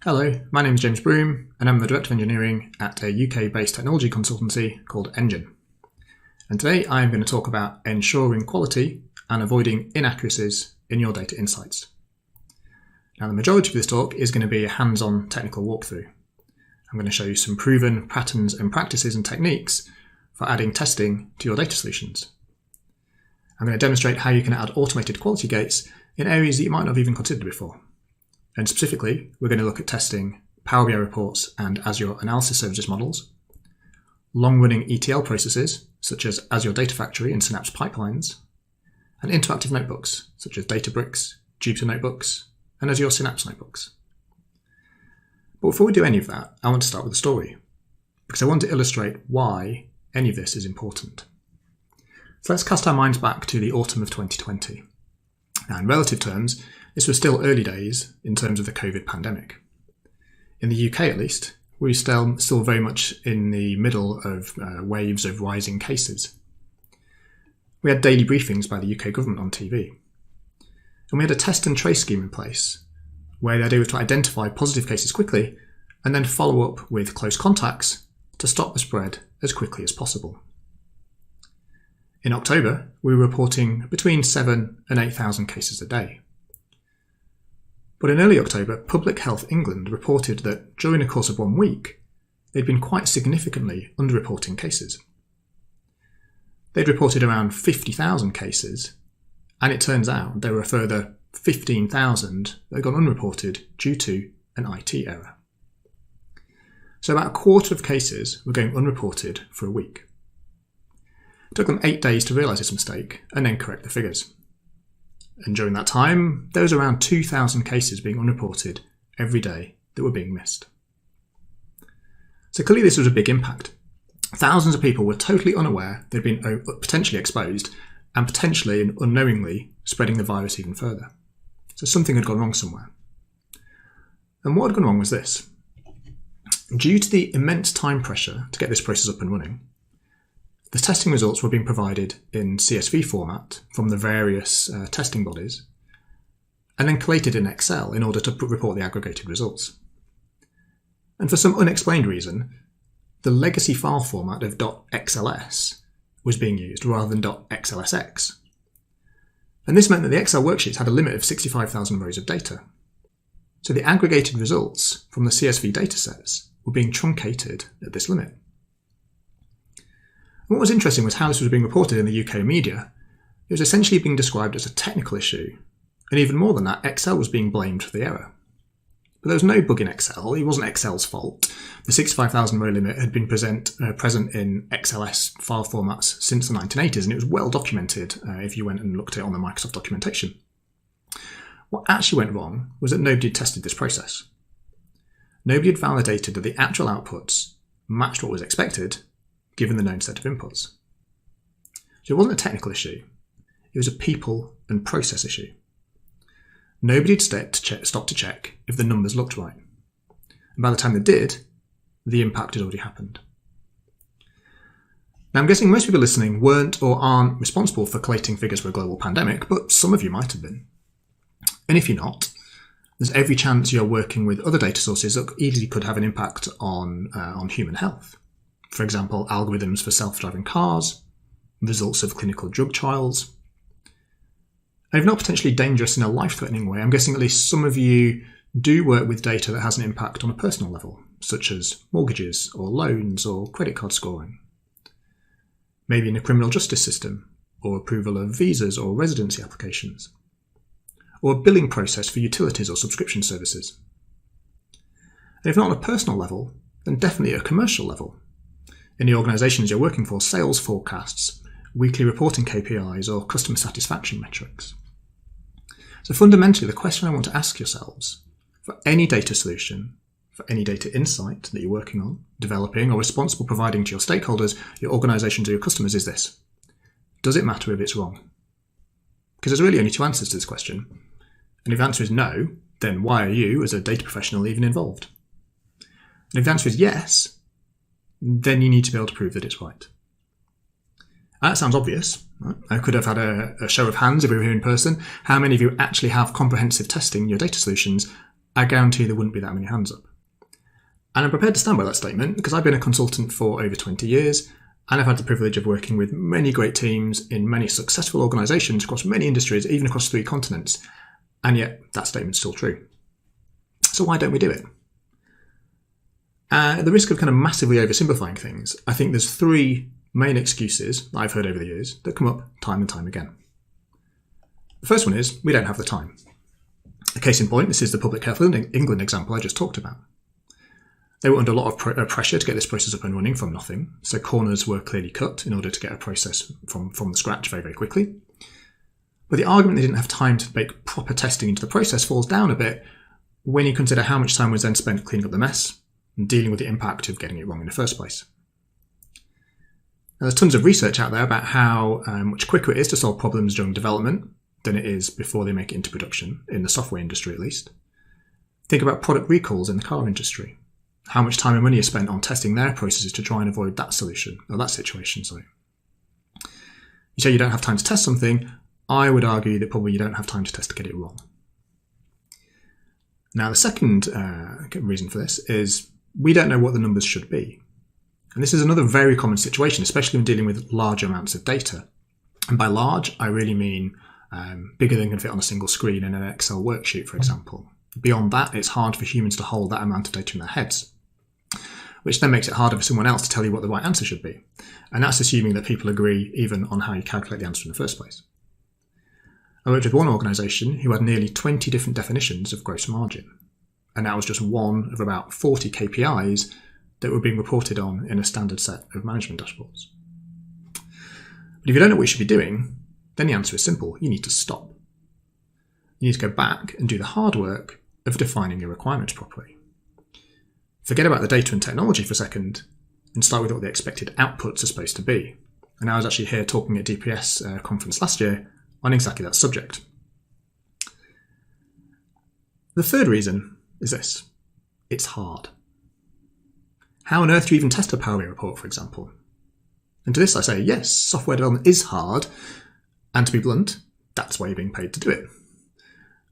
Hello, my name is James Broom and I'm the Director of Engineering at a UK-based technology consultancy called Engine. And today I am going to talk about ensuring quality and avoiding inaccuracies in your data insights. Now the majority of this talk is going to be a hands-on technical walkthrough. I'm going to show you some proven patterns and practices and techniques for adding testing to your data solutions. I'm going to demonstrate how you can add automated quality gates in areas that you might not have even considered before. And specifically, we're going to look at testing Power BI reports and Azure analysis services models, long-running ETL processes, such as Azure Data Factory and Synapse Pipelines, and interactive notebooks, such as Databricks, Jupyter Notebooks, and Azure Synapse Notebooks. But before we do any of that, I want to start with a story, because I want to illustrate why any of this is important. So let's cast our minds back to the autumn of 2020. Now, in relative terms, this was still early days in terms of the COVID pandemic. In the UK at least, we were still very much in the middle of waves of rising cases. We had daily briefings by the UK government on TV. And we had a test and trace scheme in place, where the idea was to identify positive cases quickly and then follow up with close contacts to stop the spread as quickly as possible. In October, we were reporting between 7,000 and 8,000 cases a day. But in early October, Public Health England reported that during the course of 1 week, they'd been quite significantly underreporting cases. They'd reported around 50,000 cases, and it turns out there were a further 15,000 that had gone unreported due to an IT error. So about a quarter of cases were going unreported for a week. It took them 8 days to realise this mistake and then correct the figures. And during that time, there was around 2,000 cases being unreported every day that were being missed. So clearly this was a big impact. Thousands of people were totally unaware they'd been potentially exposed and potentially and unknowingly spreading the virus even further. So something had gone wrong somewhere. And what had gone wrong was this. Due to the immense time pressure to get this process up and running, the testing results were being provided in CSV format from the various testing bodies and then collated in Excel in order to report the aggregated results. And for some unexplained reason, the legacy file format of .xls was being used rather than .xlsx. And this meant that the Excel worksheets had a limit of 65,000 rows of data. So the aggregated results from the CSV datasets were being truncated at this limit. What was interesting was how this was being reported in the UK media. It was essentially being described as a technical issue, and even more than that, Excel was being blamed for the error. But there was no bug in Excel. It wasn't Excel's fault. The 65,000 row limit had been present in XLS file formats since the 1980s, and it was well documented if you went and looked at it on the Microsoft documentation. What actually went wrong was that nobody had tested this process. Nobody had validated that the actual outputs matched what was expected, given the known set of inputs. So it wasn't a technical issue, it was a people and process issue. Nobody had stopped to check if the numbers looked right. And by the time they did, the impact had already happened. Now I'm guessing most people listening weren't or aren't responsible for collating figures for a global pandemic, but some of you might have been. And if you're not, there's every chance you're working with other data sources that easily could have an impact on human health. For example, algorithms for self-driving cars, results of clinical drug trials. And if not potentially dangerous in a life-threatening way, I'm guessing at least some of you do work with data that has an impact on a personal level, such as mortgages or loans or credit card scoring. Maybe in the criminal justice system, or approval of visas or residency applications, or a billing process for utilities or subscription services. And if not on a personal level, then definitely at a commercial level. In the organisations you're working for, sales forecasts, weekly reporting KPIs, or customer satisfaction metrics. So fundamentally, the question I want to ask yourselves, for any data solution, for any data insight that you're working on, developing, or responsible providing to your stakeholders, your organisations, or your customers is this. Does it matter if it's wrong? Because there's really only two answers to this question. And if the answer is no, then why are you, as a data professional, even involved? And if the answer is yes, then you need to be able to prove that it's right. That sounds obvious. Right? I could have had a show of hands if we were here in person. How many of you actually have comprehensive testing in your data solutions I guarantee there wouldn't be that many hands up. And I'm prepared to stand by that statement because I've been a consultant for over 20 years and I've had the privilege of working with many great teams in many successful organisations across many industries, even across 3 continents. And yet that statement's still true. So why don't we do it? At the risk of kind of massively oversimplifying things, I think there's 3 main excuses that I've heard over the years that come up time and time again. The first one is we don't have the time. A case in point, this is the Public Health England example I just talked about. They were under a lot of pressure to get this process up and running from nothing, so corners were clearly cut in order to get a process from the scratch very, very quickly. But the argument they didn't have time to make proper testing into the process falls down a bit when you consider how much time was then spent cleaning up the mess and dealing with the impact of getting it wrong in the first place. Now, there's tons of research out there about how much quicker it is to solve problems during development than it is before they make it into production, in the software industry at least. Think about product recalls in the car industry. How much time and money is spent on testing their processes to try and avoid that solution, or that situation, sorry. You say you don't have time to test something, I would argue that probably you don't have time to test to get it wrong. Now, the second reason for this is we don't know what the numbers should be. And this is another very common situation, especially when dealing with large amounts of data. And by large, I really mean bigger than can fit on a single screen in an Excel worksheet, for example. Beyond that, it's hard for humans to hold that amount of data in their heads, which then makes it harder for someone else to tell you what the right answer should be. And that's assuming that people agree even on how you calculate the answer in the first place. I worked with one organisation who had nearly 20 different definitions of gross margin, and that was just one of about 40 KPIs that were being reported on in a standard set of management dashboards. But if you don't know what you should be doing, then the answer is simple. You need to stop. You need to go back and do the hard work of defining your requirements properly. Forget about the data and technology for a second and start with what the expected outputs are supposed to be. And I was actually here talking at DPS conference last year on exactly that subject. The third reason is this. It's hard. How on earth do you even test a Power BI report, for example? And to this I say, yes, software development is hard, and to be blunt, that's why you're being paid to do it.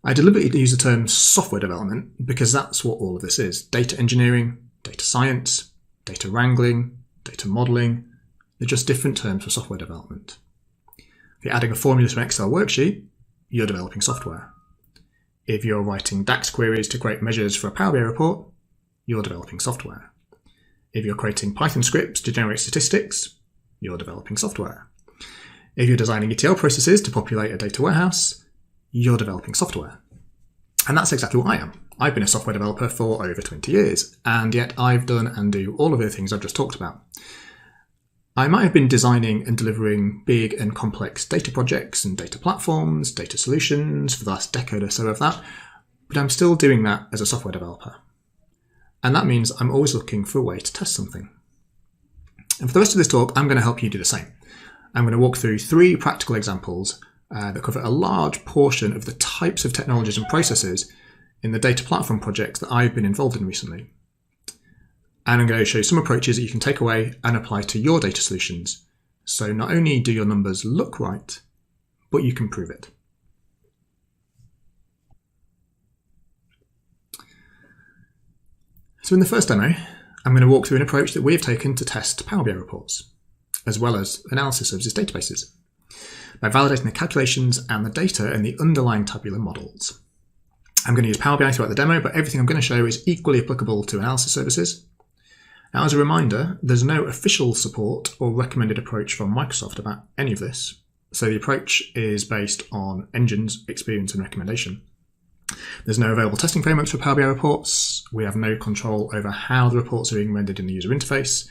I deliberately use the term software development because that's what all of this is. Data engineering, data science, data wrangling, data modelling. They're just different terms for software development. If you're adding a formula to an Excel worksheet, you're developing software. If you're writing DAX queries to create measures for a Power BI report, you're developing software. If you're creating Python scripts to generate statistics, you're developing software. If you're designing ETL processes to populate a data warehouse, you're developing software. And that's exactly what I am. I've been a software developer for over 20 years, and yet I've done and do all of the things I've just talked about. I might have been designing and delivering big and complex data projects and data platforms, data solutions for the last decade or so of that, but I'm still doing that as a software developer. And that means I'm always looking for a way to test something. And for the rest of this talk, I'm going to help you do the same. I'm going to walk through 3 practical examples that cover a large portion of the types of technologies and processes in the data platform projects that I've been involved in recently. And I'm going to show you some approaches that you can take away and apply to your data solutions. So not only do your numbers look right, but you can prove it. So in the first demo, I'm going to walk through an approach that we have taken to test Power BI reports, as well as analysis services databases, by validating the calculations and the data in the underlying tabular models. I'm going to use Power BI throughout the demo, but everything I'm going to show is equally applicable to analysis services. Now, as a reminder, there's no official support or recommended approach from Microsoft about any of this, so the approach is based on Engine's experience and recommendation. There's no available testing frameworks for Power BI reports. We have no control over how the reports are being rendered in the user interface.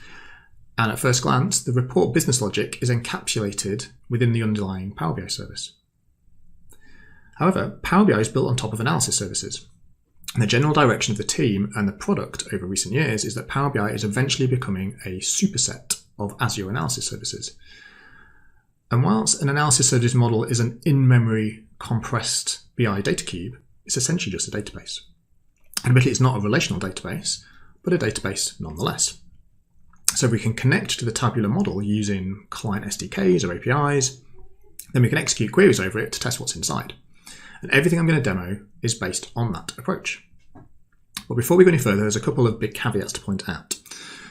And at first glance, the report business logic is encapsulated within the underlying Power BI service. However, Power BI is built on top of analysis services. And the general direction of the team and the product over recent years is that Power BI is eventually becoming a superset of Azure analysis services. And whilst an analysis service model is an in-memory compressed BI data cube, it's essentially just a database. Admittedly, it's not a relational database, but a database nonetheless. So we can connect to the tabular model using client SDKs or APIs, then we can execute queries over it to test what's inside. And everything I'm going to demo is based on that approach. But before we go any further, there's a couple of big caveats to point out.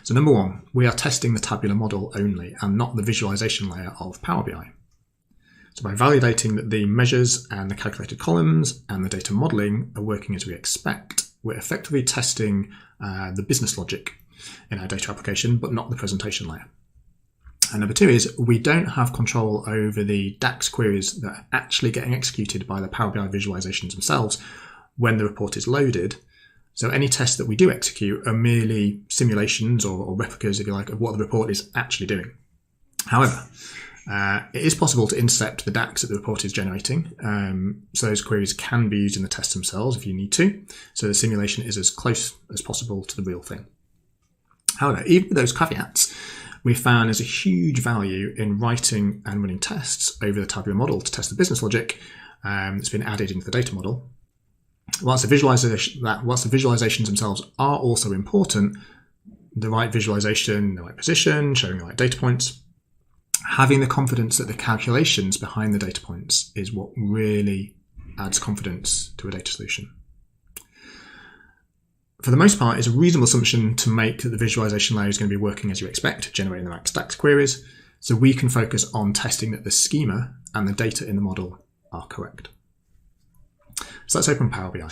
So number one, we are testing the tabular model only and not the visualization layer of Power BI. So by validating that the measures and the calculated columns and the data modeling are working as we expect, we're effectively testing the business logic in our data application, but not the presentation layer. And number two is we don't have control over the DAX queries that are actually getting executed by the Power BI visualizations themselves when the report is loaded. So any tests that we do execute are merely simulations or replicas, if you like, of what the report is actually doing. However, it is possible to intercept the DAX that the report is generating. So those queries can be used in the tests themselves if you need to. So the simulation is as close as possible to the real thing. However, even with those caveats, we found there's a huge value in writing and running tests over the tabular model to test the business logic that's been added into the data model. Whilst the visualizations themselves are also important, the right visualization, the right position, showing the right data points, having the confidence that the calculations behind the data points is what really adds confidence to a data solution. For the most part, it's a reasonable assumption to make that the visualization layer is going to be working as you expect, generating the right DAX queries, so we can focus on testing that the schema and the data in the model are correct. So let's open Power BI.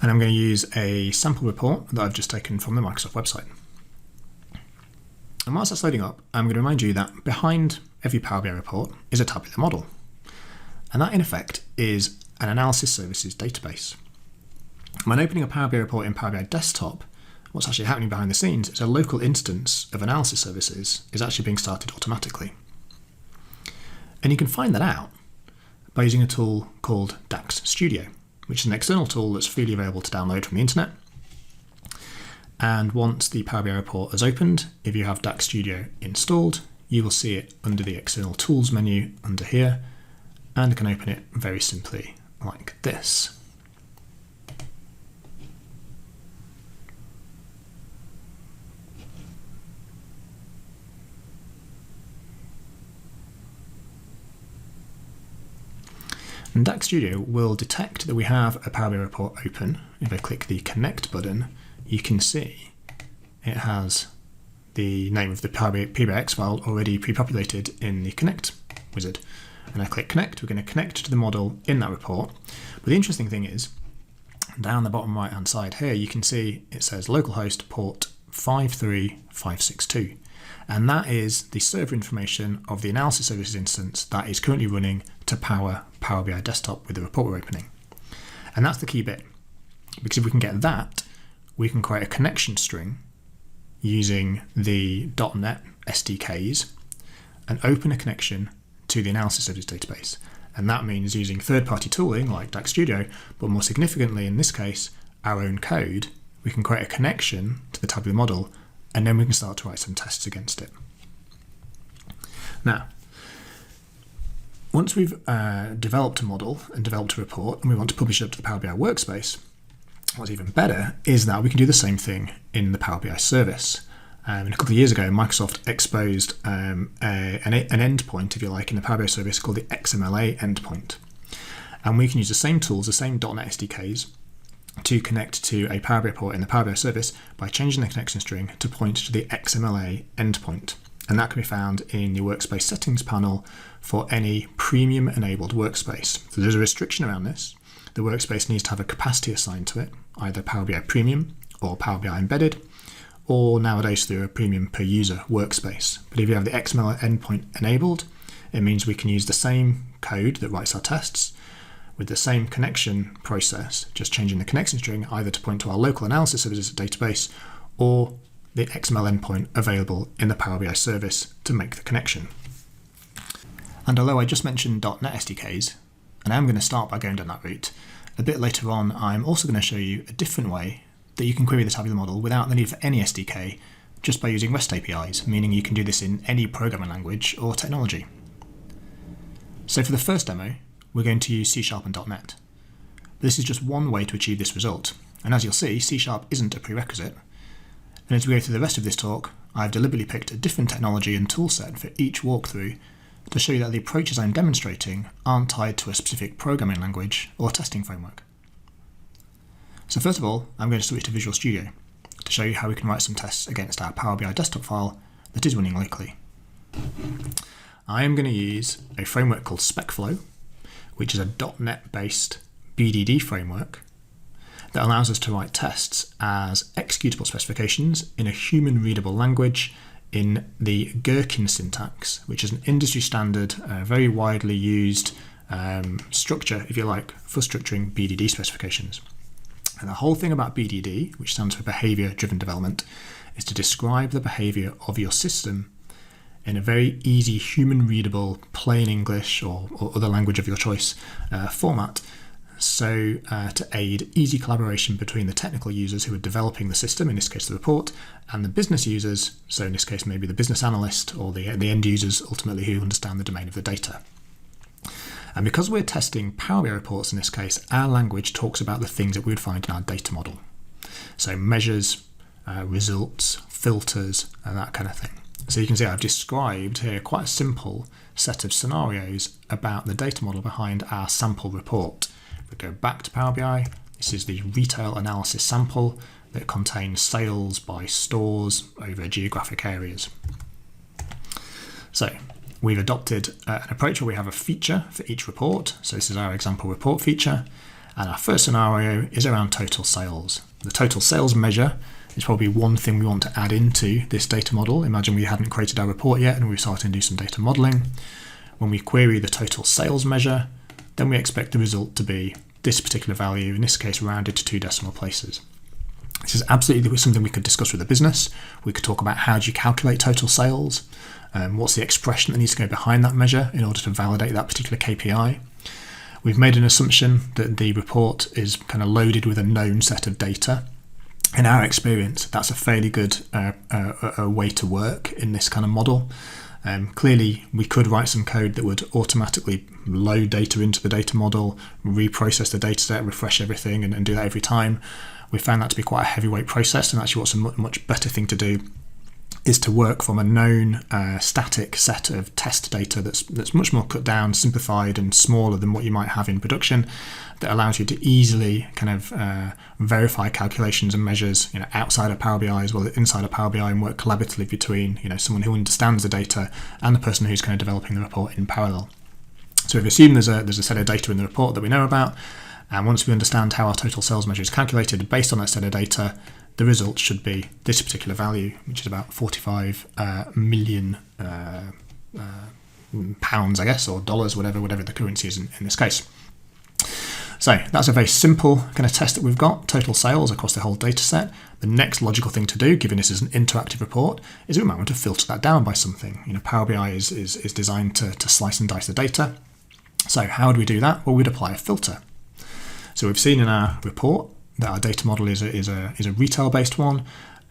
And I'm going to use a sample report that I've just taken from the Microsoft website. And whilst that's loading up, I'm going to remind you that behind every Power BI report is a tabular model. And that, in effect, is an analysis services database. When opening a Power BI report in Power BI Desktop, what's actually happening behind the scenes is a local instance of analysis services is actually being started automatically. And you can find that out by using a tool called DAX Studio, which is an external tool that's freely available to download from the internet. And once the Power BI report is opened, if you have DAX Studio installed, you will see it under the external tools menu under here, and can open it very simply like this. And DAX Studio will detect that we have a Power BI report open. If I click the Connect button, you can see it has the name of the PBX file already pre-populated in the Connect wizard. And I click Connect, we're going to connect to the model in that report. But the interesting thing is, down the bottom right hand side here, you can see it says localhost port 53562. And that is the server information of the analysis services instance that is currently running to power Power BI Desktop with the report we're opening. And that's the key bit, because if we can get that, we can create a connection string using the .NET SDKs and open a connection to the analysis services database. And that means using third-party tooling like DAX Studio, but more significantly in this case, our own code, we can create a connection to the tabular model, and then we can start to write some tests against it. Now, once we've developed a model and developed a report and we want to publish it up to the Power BI workspace, what's even better is that we can do the same thing in the Power BI service. And a couple of years ago, Microsoft exposed an endpoint, if you like, in the Power BI service called the XMLA endpoint. And we can use the same tools, the same .NET SDKs, to connect to a Power BI report in the Power BI service by changing the connection string to point to the XMLA endpoint. And that can be found in the workspace settings panel for any premium enabled workspace. So there's a restriction around this. The workspace needs to have a capacity assigned to it, either Power BI Premium or Power BI Embedded, or nowadays through a premium per user workspace. But if you have the XML endpoint enabled, it means we can use the same code that writes our tests with the same connection process, just changing the connection string either to point to our local analysis services database or the XML endpoint available in the Power BI service to make the connection. And although I just mentioned .NET SDKs, and I'm going to start by going down that route, a bit later on I'm also going to show you a different way that you can query the tabular model without the need for any SDK, just by using REST APIs, meaning you can do this in any programming language or technology. So for the first demo, we're going to use C# and .NET. This is just one way to achieve this result, and as you'll see, C# isn't a prerequisite. And as we go through the rest of this talk, I've deliberately picked a different technology and toolset for each walkthrough to show you that the approaches I'm demonstrating aren't tied to a specific programming language or testing framework. So first of all, I'm going to switch to Visual Studio to show you how we can write some tests against our Power BI desktop file that is running locally. I am going to use a framework called SpecFlow, which is a .NET based BDD framework that allows us to write tests as executable specifications in a human readable language in the Gherkin syntax, which is an industry standard, very widely used structure, if you like, for structuring BDD specifications. And the whole thing about BDD, which stands for Behavior Driven Development, is to describe the behavior of your system in a very easy, human readable, plain English or other language of your choice format. So to aid easy collaboration between the technical users who are developing the system, in this case the report, and the business users, so in this case maybe the business analyst or the end users ultimately who understand the domain of the data. And because we're testing Power BI reports in this case, our language talks about the things that we would find in our data model. So measures, results, filters, and that kind of thing. So you can see I've described here quite a simple set of scenarios about the data model behind our sample report. We go back to Power BI. This is the retail analysis sample that contains sales by stores over geographic areas. So we've adopted an approach where we have a feature for each report. So this is our example report feature. And our first scenario is around total sales. The total sales measure is probably one thing we want to add into this data model. Imagine we hadn't created our report yet and we're starting to do some data modeling. When we query the total sales measure, then we expect the result to be this particular value, in this case rounded to 2 decimal places. This is absolutely something we could discuss with the business. We could talk about how do you calculate total sales, what's the expression that needs to go behind that measure in order to validate that particular KPI. We've made an assumption that the report is kind of loaded with a known set of data. In our experience, that's a fairly good way to work in this kind of model. Clearly, we could write some code that would automatically load data into the data model, reprocess the data set, refresh everything, and do that every time. We found that to be quite a heavyweight process, and actually what's a much better thing to do is to work from a known static set of test data that's much more cut down, simplified, and smaller than what you might have in production, that allows you to easily kind of verify calculations and measures, outside of Power BI as well as inside of Power BI, and work collaboratively between someone who understands the data and the person who's kind of developing the report in parallel. So we've assumed there's a set of data in the report that we know about, and once we understand how our total sales measure is calculated based on that set of data, the result should be this particular value, which is about 45 million pounds, I guess, or dollars, whatever the currency is in this case. So that's a very simple kind of test that we've got, total sales across the whole data set. The next logical thing to do, given this is an interactive report, is we might want to filter that down by something. Power BI is designed to slice and dice the data. So how do we do that? Well, we'd apply a filter. So we've seen in our report that our data model is a retail-based one,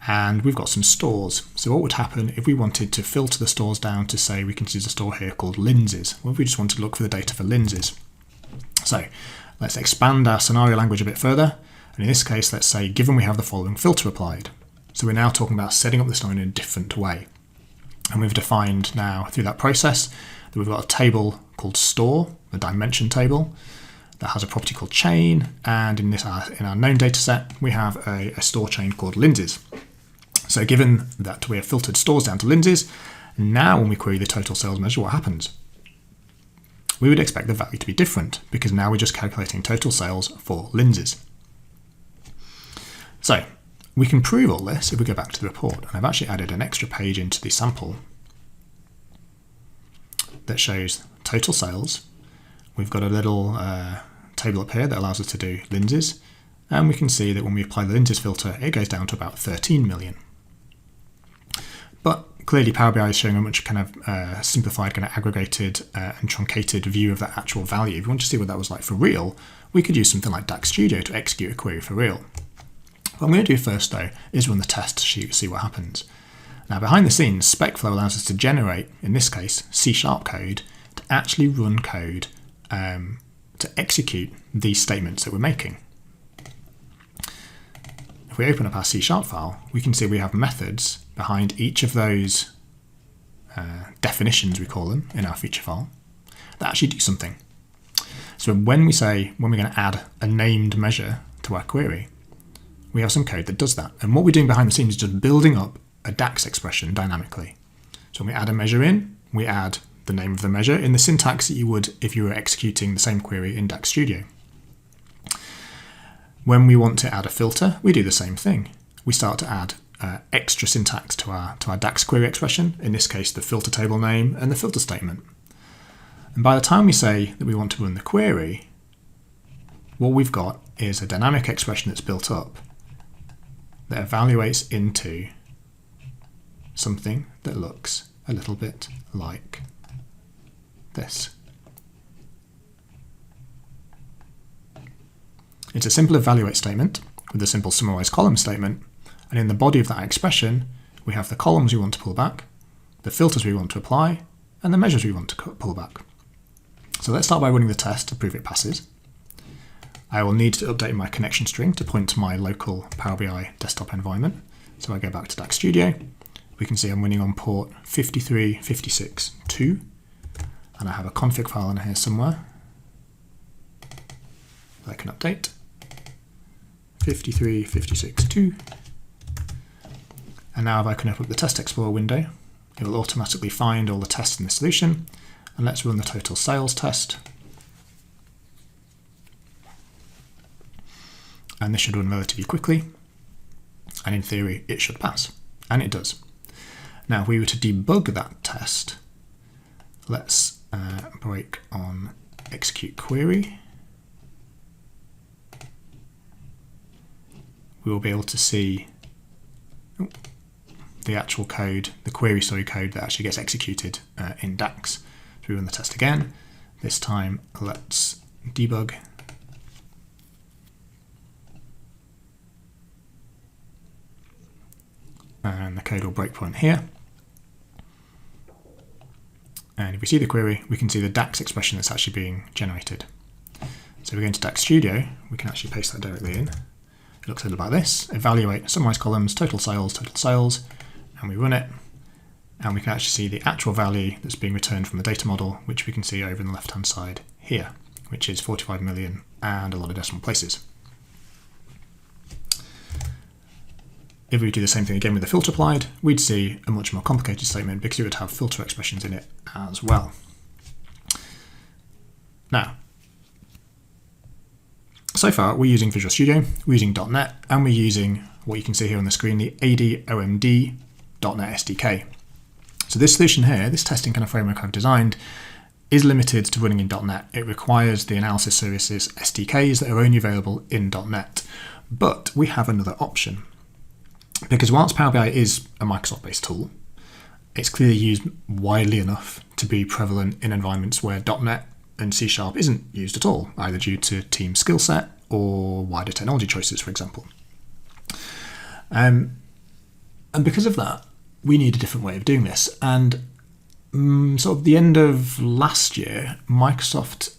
and we've got some stores. So what would happen if we wanted to filter the stores down to say we can see a store here called Lindsay's? Well, if we just want to look for the data for Lindsay's. So let's expand our scenario language a bit further, and in this case, let's say given we have the following filter applied. So we're now talking about setting up the scenario in a different way. And we've defined now through that process that we've got a table called store, a dimension table, that has a property called chain, and in our known data set, we have a store chain called Lindsay's. So given that we have filtered stores down to Lindsay's, now when we query the total sales measure, what happens? We would expect the value to be different, because now we're just calculating total sales for Lindsay's. So we can prove all this if we go back to the report, and I've actually added an extra page into the sample that shows total sales. We've got a little table up here that allows us to do Lindsay's, and we can see that when we apply the Lindsay's filter, it goes down to about 13 million. But clearly Power BI is showing a much kind of simplified, kind of aggregated and truncated view of that actual value. If you want to see what that was like for real, we could use something like DAX Studio to execute a query for real. What I'm going to do first though is run the test to see what happens. Now behind the scenes, SpecFlow allows us to generate, in this case, C# code to actually run code to execute these statements that we're making. If we open up our C# file, we can see we have methods behind each of those definitions, we call them, in our feature file, that actually do something. So when we're going to add a named measure to our query, we have some code that does that. And what we're doing behind the scenes is just building up a DAX expression dynamically. So when we add a measure in, we add the name of the measure in the syntax that you would if you were executing the same query in DAX Studio. When we want to add a filter, we do the same thing. We start to add extra syntax to our DAX query expression, in this case the filter table name and the filter statement. And by the time we say that we want to run the query, what we've got is a dynamic expression that's built up that evaluates into something that looks a little bit like this. It's a simple evaluate statement with a simple summarize column statement, and in the body of that expression we have the columns we want to pull back, the filters we want to apply, and the measures we want to pull back. So let's start by running the test to prove it passes. I will need to update my connection string to point to my local Power BI desktop environment. So I go back to DAX Studio. We can see I'm running on port 53562, and I have a config file in here somewhere that I can update. 53562. And now if I can open up the Test Explorer window, it will automatically find all the tests in the solution. And let's run the total sales test. And this should run relatively quickly. And in theory, it should pass. And it does. Now, if we were to debug that test, let's break on execute query. We will be able to see the actual code, the query code that actually gets executed in DAX. So we run the test again. This time, let's debug. And the code will breakpoint here. And if we see the query, we can see the DAX expression that's actually being generated. So if we go into DAX Studio, we can actually paste that directly in. It looks a little like this. Evaluate, summarize columns, total sales, and we run it. And we can actually see the actual value that's being returned from the data model, which we can see over in the left-hand side here, which is 45 million and a lot of decimal places. If we do the same thing again with the filter applied, we'd see a much more complicated statement because it would have filter expressions in it as well. Now, so far we're using Visual Studio, we're using .NET, and we're using what you can see here on the screen, the ADOMD .NET SDK. So this solution here, this testing kind of framework I've designed, is limited to running in .NET. It requires the analysis services SDKs that are only available in .NET. But we have another option. Because whilst Power BI is a Microsoft-based tool, it's clearly used widely enough to be prevalent in environments where .NET and C# isn't used at all, either due to team skill set or wider technology choices, for example. And because of that, we need a different way of doing this. And sort of the end of last year, Microsoft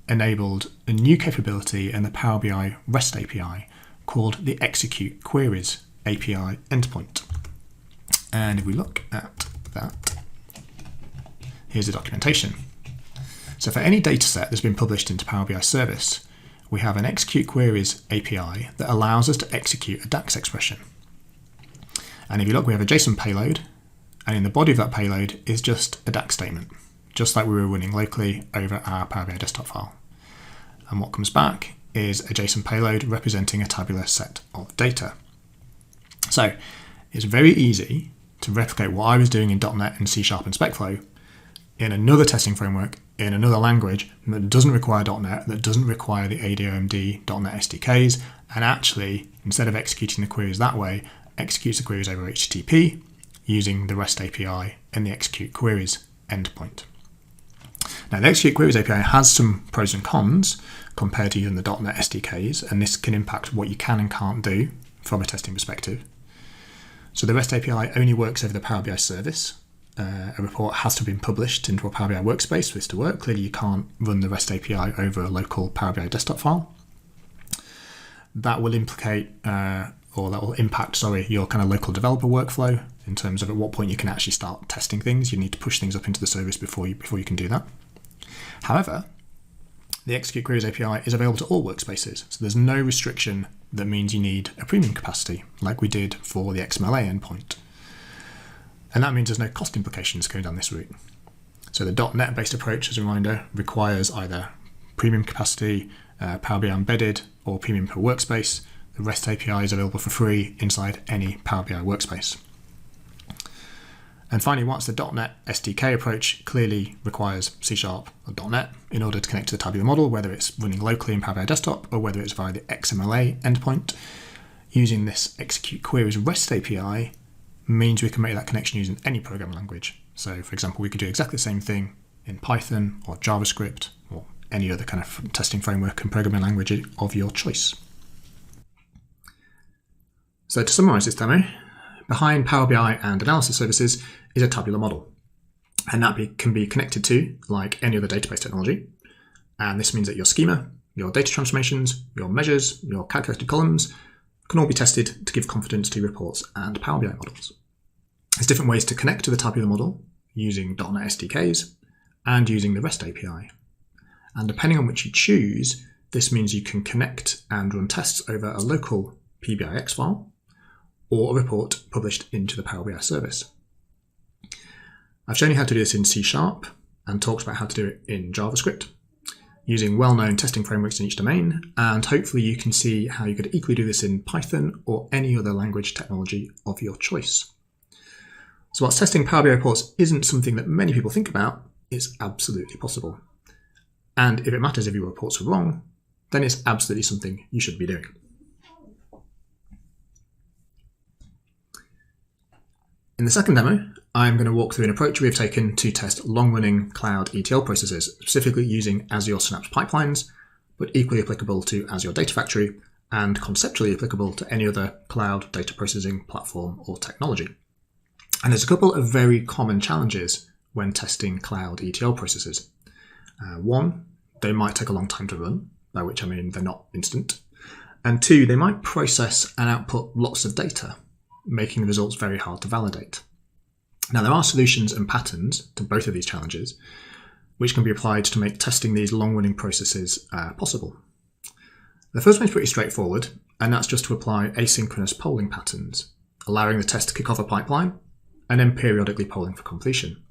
enabled a new capability in the Power BI REST API called the Execute Queries API endpoint. And if we look at that, here's the documentation. So for any dataset that's been published into Power BI service, we have an Execute Queries API that allows us to execute a DAX expression. And if you look, we have a JSON payload, and in the body of that payload is just a DAX statement, just like we were running locally over our Power BI desktop file. And what comes back is a JSON payload representing a tabular set of data. So it's very easy to replicate what I was doing in .NET and C# and SpecFlow in another testing framework, in another language that doesn't require .NET, that doesn't require the ADOMD .NET SDKs, and actually, instead of executing the queries that way, executes the queries over HTTP using the REST API and the Execute Queries endpoint. Now, the Execute Queries API has some pros and cons compared to using the .NET SDKs, and this can impact what you can and can't do from a testing perspective. So the REST API only works over the Power BI service. A report has to have been published into a Power BI workspace for this to work. Clearly, you can't run the REST API over a local Power BI desktop file. That will implicate, that will impact, your kind of local developer workflow in terms of at what point you can actually start testing things. You need to push things up into the service before you can do that. However, the Execute Queries API is available to all workspaces, so there's no restriction that means you need a premium capacity, like we did for the XMLA endpoint. And that means there's no cost implications going down this route. So the .NET-based approach, as a reminder, requires either premium capacity, Power BI embedded, or premium per workspace. The REST API is available for free inside any Power BI workspace. And finally, whilst the .NET SDK approach clearly requires C# or .NET in order to connect to the tabular model, whether it's running locally in Power BI Desktop or whether it's via the XMLA endpoint, using this Execute Queries REST API means we can make that connection using any programming language. So, for example, we could do exactly the same thing in Python or JavaScript or any other kind of testing framework and programming language of your choice. So to summarize this demo, behind Power BI and analysis services is a tabular model. And that can be connected to, like any other database technology. And this means that your schema, your data transformations, your measures, your calculated columns can all be tested to give confidence to reports and Power BI models. There's different ways to connect to the tabular model using .NET SDKs and using the REST API. And depending on which you choose, this means you can connect and run tests over a local PBIX file or a report published into the Power BI service. I've shown you how to do this in C# and talked about how to do it in JavaScript, using well-known testing frameworks in each domain, and hopefully you can see how you could equally do this in Python or any other language technology of your choice. So whilst testing Power BI reports isn't something that many people think about, it's absolutely possible. And if it matters if your reports are wrong, then it's absolutely something you should be doing. In the second demo, I'm going to walk through an approach we have taken to test long-running cloud ETL processes, specifically using Azure Synapse Pipelines, but equally applicable to Azure Data Factory and conceptually applicable to any other cloud data processing platform or technology. And there's a couple of very common challenges when testing cloud ETL processes. One, they might take a long time to run, by which I mean they're not instant. And two, they might process and output lots of data, making the results very hard to validate. Now, there are solutions and patterns to both of these challenges, which can be applied to make testing these long-running processes possible. The first one is pretty straightforward, and that's just to apply asynchronous polling patterns, allowing the test to kick off a pipeline and then periodically polling for completion.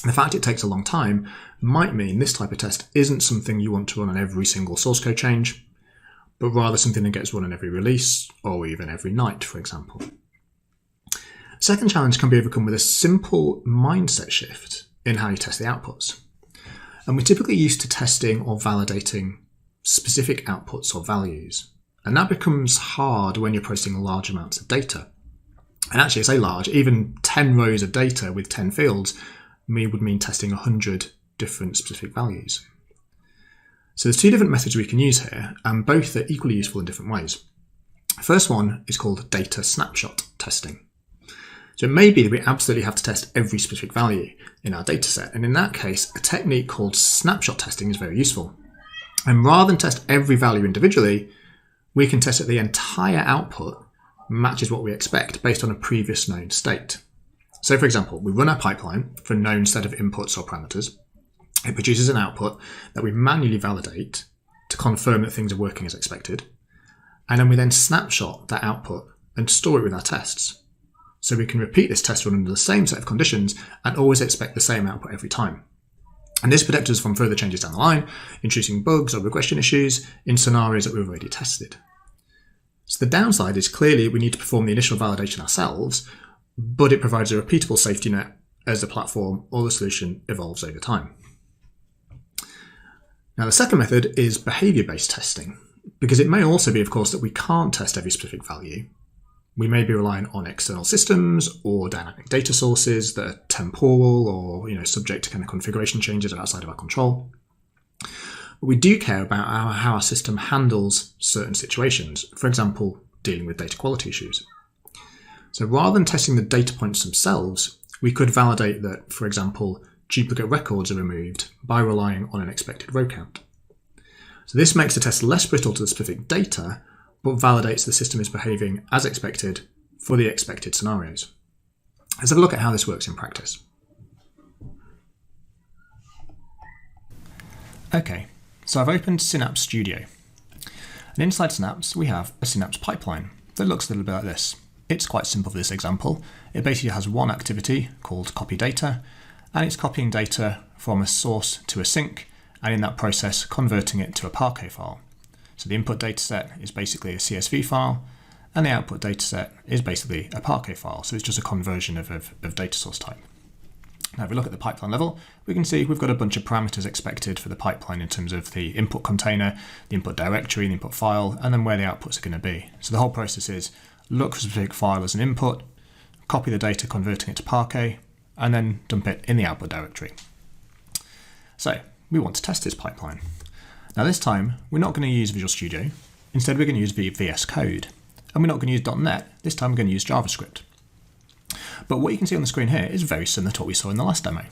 The fact it takes a long time might mean this type of test isn't something you want to run on every single source code change, but rather something that gets run on every release or even every night, for example. Second challenge can be overcome with a simple mindset shift in how you test the outputs. And we're typically used to testing or validating specific outputs or values. And that becomes hard when you're processing large amounts of data. And actually, I say large, even 10 rows of data with 10 fields would mean testing 100 different specific values. So there's two different methods we can use here, and both are equally useful in different ways. The first one is called data snapshot testing. So it may be that we absolutely have to test every specific value in our data set. And in that case, a technique called snapshot testing is very useful. And rather than test every value individually, we can test that the entire output matches what we expect based on a previous known state. So for example, we run our pipeline for a known set of inputs or parameters. It produces an output that we manually validate to confirm that things are working as expected. And then we then snapshot that output and store it with our tests. So we can repeat this test run under the same set of conditions and always expect the same output every time. And this protects us from further changes down the line, introducing bugs or regression issues in scenarios that we've already tested. So the downside is clearly we need to perform the initial validation ourselves, but it provides a repeatable safety net as the platform or the solution evolves over time. Now, the second method is behavior-based testing, because it may also be, of course, that we can't test every specific value. We may be relying on external systems or dynamic data sources that are temporal or subject to kind of configuration changes outside of our control. But we do care about how our system handles certain situations, for example, dealing with data quality issues. So rather than testing the data points themselves, we could validate that, for example, duplicate records are removed by relying on an expected row count. So this makes the test less brittle to the specific data, but validates the system is behaving as expected for the expected scenarios. Let's have a look at how this works in practice. Okay, So I've opened Synapse Studio. And inside Synapse, we have a Synapse pipeline that looks a little bit like this. It's quite simple for this example. It basically has one activity called copy data, and it's copying data from a source to a sink, and in that process, converting it to a Parquet file. So the input dataset is basically a CSV file, and the output dataset is basically a Parquet file. So it's just a conversion of data source type. Now, if we look at the pipeline level, we can see we've got a bunch of parameters expected for the pipeline in terms of the input container, the input directory, the input file, and then where the outputs are going to be. So the whole process is look for a specific file as an input, copy the data, converting it to Parquet, and then dump it in the output directory. So we want to test this pipeline. Now this time, we're not going to use Visual Studio. Instead, we're going to use VS Code. And we're not going to use .NET. This time, we're going to use JavaScript. But what you can see on the screen here is very similar to what we saw in the last demo.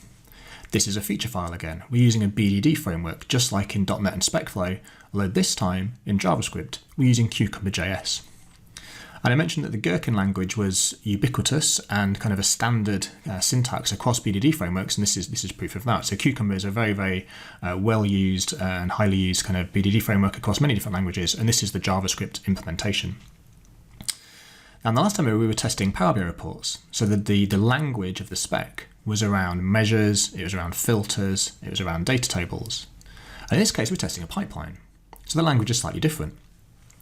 This is a feature file again. We're using a BDD framework, just like in .NET and SpecFlow, although this time, in JavaScript, we're using Cucumber.js. And I mentioned that the Gherkin language was ubiquitous and kind of a standard syntax across BDD frameworks, and this is proof of that. So Cucumber is a very, very well used and highly used kind of BDD framework across many different languages, and this is the JavaScript implementation. And the last time we were testing Power BI reports, so the language of the spec was around measures, it was around filters, it was around data tables. And in this case, we're testing a pipeline. So the language is slightly different.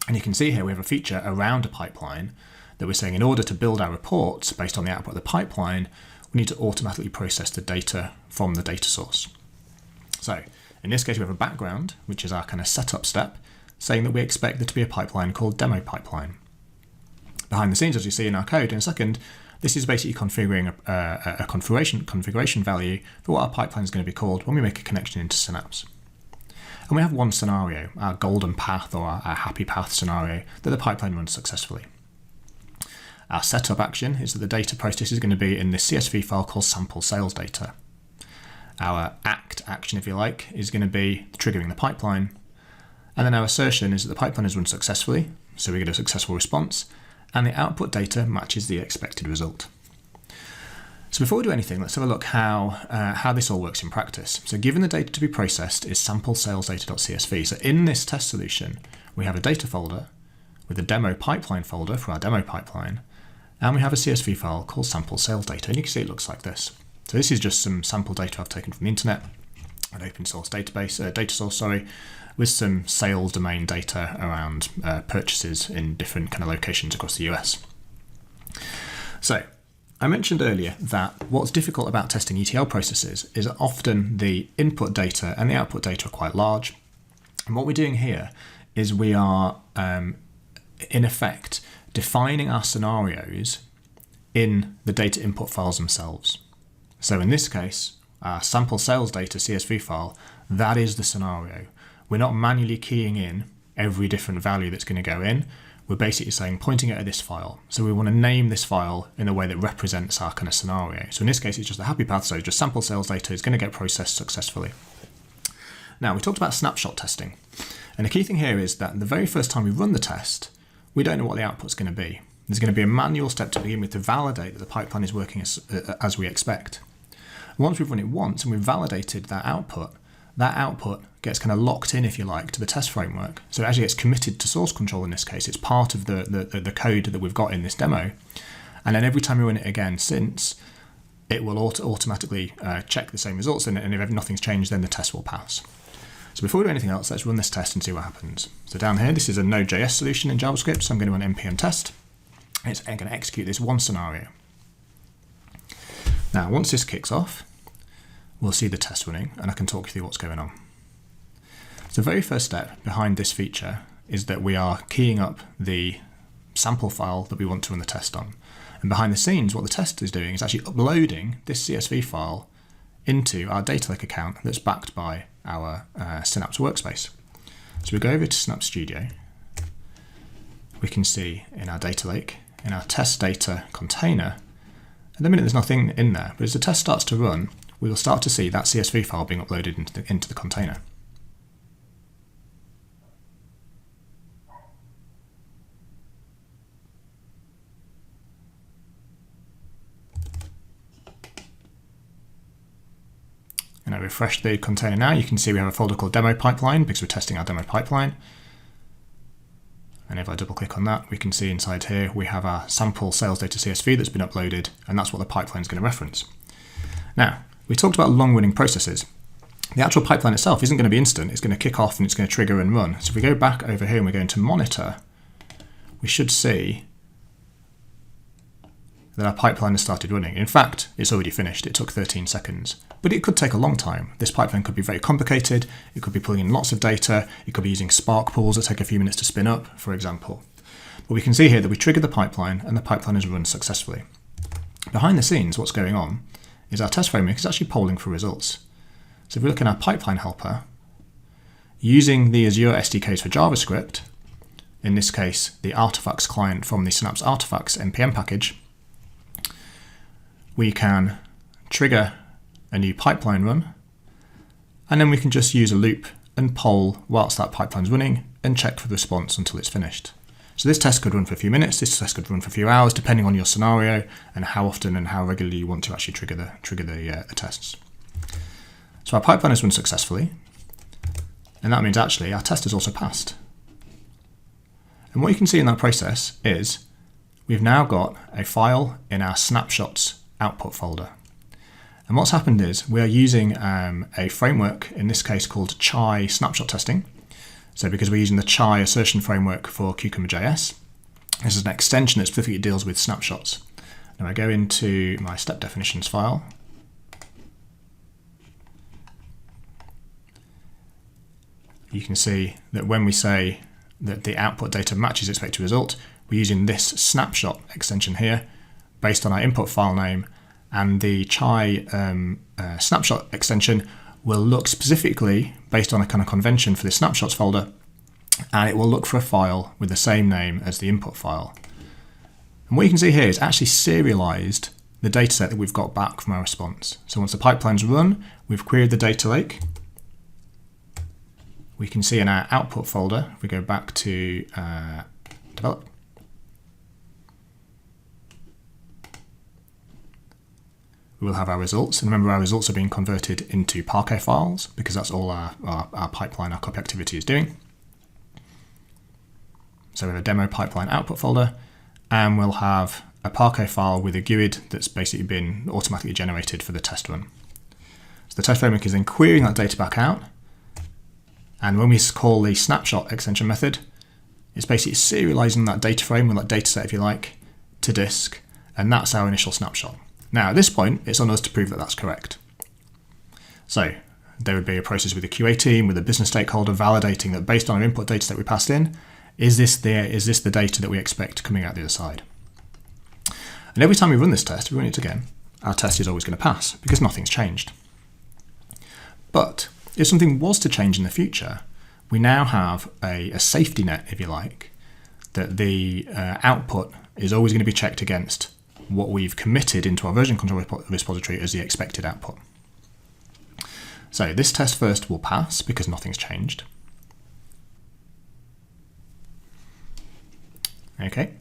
And you can see here we have a feature around a pipeline that we're saying in order to build our reports based on the output of the pipeline, we need to automatically process the data from the data source. So in this case, we have a background, which is our kind of setup step, saying that we expect there to be a pipeline called demo pipeline. Behind the scenes, as you see in our code in a second, this is basically configuring a configuration value for what our pipeline is going to be called when we make a connection into Synapse. And we have one scenario, our golden path or our happy path scenario, that the pipeline runs successfully. Our setup action is that the data process is going to be in this CSV file called sample sales data. Our act action, if you like, is going to be triggering the pipeline. And then our assertion is that the pipeline has run successfully, so we get a successful response, and the output data matches the expected result. So before we do anything, let's have a look how this all works in practice. So given the data to be processed is sample sales data.csv. So in this test solution, we have a data folder with a demo pipeline folder for our demo pipeline, and we have a CSV file called sample sales data. And you can see it looks like this. So this is just some sample data I've taken from the internet, an open source database, data source, with some sales domain data around purchases in different kind of locations across the US. So I mentioned earlier that what's difficult about testing ETL processes is that often the input data and the output data are quite large. And what we're doing here is we are, in effect, defining our scenarios in the data input files themselves. So in this case, our sample sales data CSV file, that is the scenario. We're not manually keying in every different value that's going to go in. We're basically saying, pointing it at this file. So we want to name this file in a way that represents our kind of scenario. So in this case, it's just a happy path. So just sample sales data is going to get processed successfully. Now, we talked about snapshot testing. And the key thing here is that the very first time we run the test, we don't know what the output's going to be. There's going to be a manual step to begin with to validate that the pipeline is working as we expect. Once we've run it once and we've validated that output gets kind of locked in, if you like, to the test framework. So it actually gets committed to source control in this case. It's part of the code that we've got in this demo. And then every time we run it again since, it will automatically check the same results. And if nothing's changed, then the test will pass. So before we do anything else, let's run this test and see what happens. So down here, this is a Node.js solution in JavaScript. So I'm going to run npm test. It's going to execute this one scenario. Now, once this kicks off, we'll see the test running, and I can talk you through what's going on. So the very first step behind this feature is that we are keying up the sample file that we want to run the test on. And behind the scenes, what the test is doing is actually uploading this CSV file into our data lake account that's backed by our Synapse workspace. So we go over to Synapse Studio. We can see in our data lake, in our test data container, at the minute there's nothing in there, but as the test starts to run, we will start to see that CSV file being uploaded into the container. And there refresh the container now, you can see we have a folder called demo pipeline because we're testing our demo pipeline. And if I double click on that, we can see inside here we have our sample sales data CSV that's been uploaded, and that's what the pipeline is going to reference. Now, we talked about long-running processes. The actual pipeline itself isn't going to be instant. It's going to kick off and it's going to trigger and run. So if we go back over here and we're going to monitor, we should see that our pipeline has started running. In fact, it's already finished. It took 13 seconds, but it could take a long time. This pipeline could be very complicated. It could be pulling in lots of data. It could be using Spark pools that take a few minutes to spin up, for example. But we can see here that we triggered the pipeline and the pipeline has run successfully. Behind the scenes, what's going on is our test framework is actually polling for results. So if we look in our pipeline helper, using the Azure SDKs for JavaScript, in this case, the artifacts client from the Synapse Artifacts NPM package, we can trigger a new pipeline run, and then we can just use a loop and poll whilst that pipeline's running and check for the response until it's finished. So this test could run for a few minutes, this test could run for a few hours, depending on your scenario and how often and how regularly you want to actually trigger the tests. So our pipeline has run successfully, and that means actually our test has also passed. And what you can see in that process is we've now got a file in our snapshots output folder. And what's happened is we are using a framework, in this case called Chai snapshot testing. So because we're using the Chai assertion framework for Cucumber.js, this is an extension that specifically deals with snapshots. Now I go into my step definitions file. You can see that when we say that the output data matches expected result, we're using this snapshot extension here based on our input file name, and the Chai snapshot extension will look specifically based on a kind of convention for the snapshots folder, and it will look for a file with the same name as the input file. And what you can see here is actually serialized the dataset that we've got back from our response. So once the pipeline's run, we've queried the data lake. We can see in our output folder, if we go back to develop, we will have our results. And remember, our results are being converted into Parquet files because that's all our pipeline, our copy activity is doing. So we have a demo pipeline output folder, and we'll have a Parquet file with a GUID that's basically been automatically generated for the test run. So the test framework is then querying that data back out. And when we call the snapshot extension method, it's basically serializing that data frame, or that data set if you like, to disk, and that's our initial snapshot. Now at this point, it's on us to prove that that's correct. So there would be a process with the QA team, with a business stakeholder validating that based on our input data that we passed in, is this the data that we expect coming out the other side? And every time we run this test, we run it again, our test is always going to pass because nothing's changed. But if something was to change in the future, we now have a safety net, if you like, that the output is always going to be checked against what we've committed into our version control repository as the expected output. So this test first will pass because nothing's changed. Okay,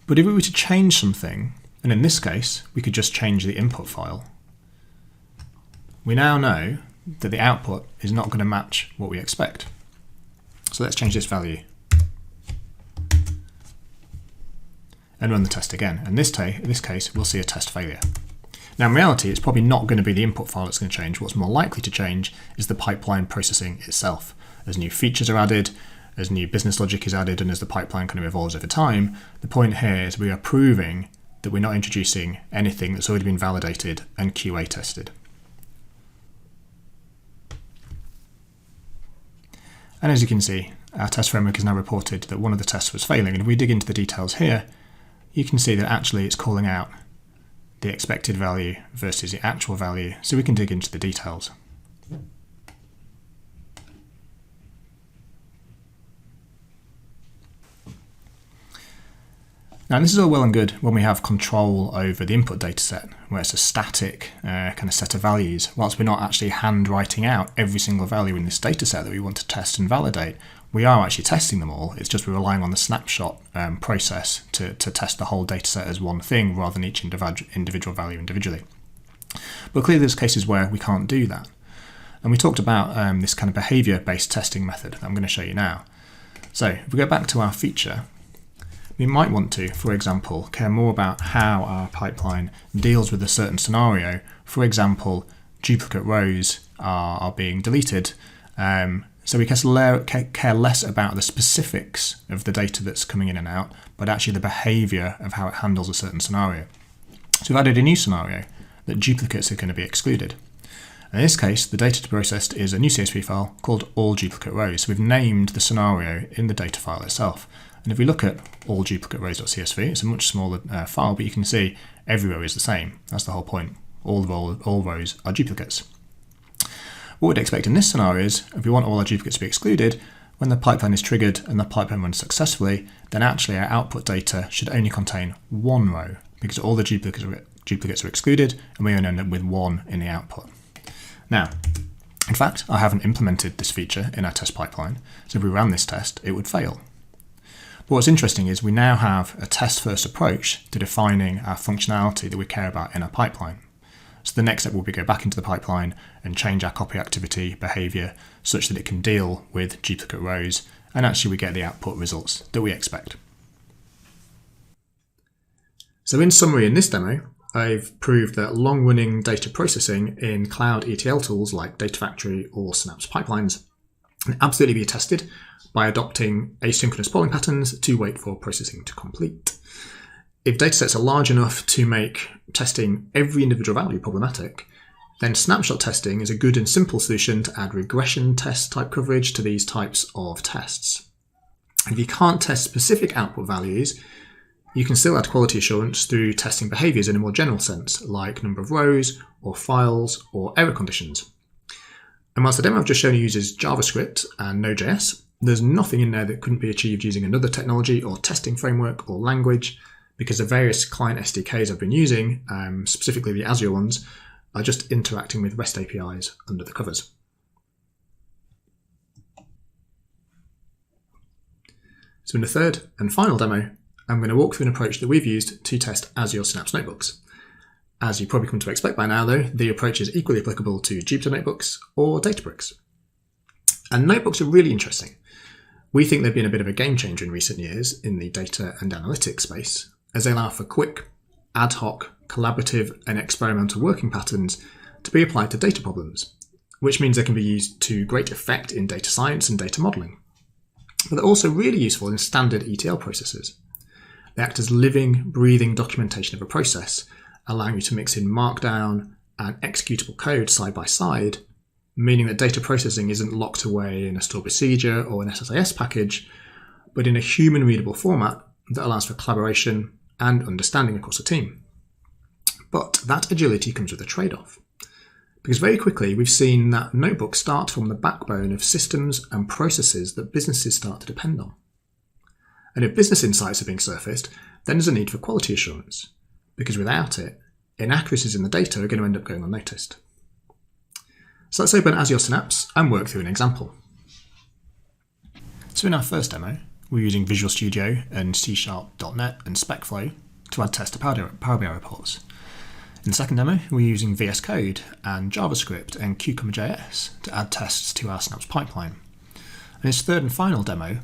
but if we were to change something, and in this case, we could just change the input file, we now know that the output is not going to match what we expect. So let's change this value and run the test again. And in this case, we'll see a test failure. Now in reality, it's probably not going to be the input file that's going to change. What's more likely to change is the pipeline processing itself. As new features are added, as new business logic is added, and as the pipeline kind of evolves over time, the point here is we are proving that we're not introducing anything that's already been validated and QA tested. And as you can see, our test framework has now reported that one of the tests was failing. And if we dig into the details here, you can see that actually it's calling out the expected value versus the actual value. So we can dig into the details. Now this is all well and good when we have control over the input data set, where it's a static kind of set of values, whilst we're not actually handwriting out every single value in this data set that we want to test and validate. We are actually testing them all, it's just we're relying on the snapshot process to test the whole data set as one thing rather than each individual value individually. But clearly there's cases where we can't do that. And we talked about this kind of behavior-based testing method that I'm going to show you now. So if we go back to our feature, we might want to, for example, care more about how our pipeline deals with a certain scenario. For example, duplicate rows are being deleted. So we care less about the specifics of the data that's coming in and out, but actually the behavior of how it handles a certain scenario. So we've added a new scenario that duplicates are going to be excluded. In this case, the data to be processed is a new CSV file called all duplicate rows. So we've named the scenario in the data file itself. And if we look at all duplicate rows.csv, it's a much smaller file, but you can see every row is the same. That's the whole point. All rows are duplicates. What we'd expect in this scenario is, if we want all our duplicates to be excluded, when the pipeline is triggered and the pipeline runs successfully, then actually our output data should only contain one row, because all the duplicates are excluded, and we only end up with one in the output. Now, in fact, I haven't implemented this feature in our test pipeline, so if we ran this test, it would fail. But what's interesting is we now have a test-first approach to defining our functionality that we care about in our pipeline. So the next step will be go back into the pipeline and change our copy activity behavior such that it can deal with duplicate rows, and actually we get the output results that we expect. So in summary, in this demo, I've proved that long-running data processing in cloud ETL tools like Data Factory or Synapse Pipelines can absolutely be tested by adopting asynchronous polling patterns to wait for processing to complete. If datasets are large enough to make testing every individual value problematic, then snapshot testing is a good and simple solution to add regression test type coverage to these types of tests. If you can't test specific output values, you can still add quality assurance through testing behaviors in a more general sense, like number of rows, or files, or error conditions. And whilst the demo I've just shown you uses JavaScript and Node.js, there's nothing in there that couldn't be achieved using another technology or testing framework or language, because the various client SDKs I've been using, specifically the Azure ones, are just interacting with REST APIs under the covers. So in the third and final demo, I'm going to walk through an approach that we've used to test Azure Synapse notebooks. As you've probably come to expect by now, though, the approach is equally applicable to Jupyter notebooks or Databricks. And notebooks are really interesting. We think they've been a bit of a game changer in recent years in the data and analytics space, as they allow for quick, ad hoc, collaborative and experimental working patterns to be applied to data problems, which means they can be used to great effect in data science and data modeling. But they're also really useful in standard ETL processes. They act as living, breathing documentation of a process, allowing you to mix in Markdown and executable code side by side, meaning that data processing isn't locked away in a stored procedure or an SSIS package, but in a human-readable format that allows for collaboration and understanding across a team. But that agility comes with a trade-off, because very quickly we've seen that notebooks start to form the backbone of systems and processes that businesses start to depend on. And if business insights are being surfaced, then there's a need for quality assurance, because without it, inaccuracies in the data are going to end up going unnoticed. So let's open Azure Synapse and work through an example. So in our first demo, we're using Visual Studio and C#.NET and SpecFlow to add tests to Power BI reports. In the second demo, we're using VS Code and JavaScript and Cucumber.js to add tests to our Synapse pipeline. In this third and final demo,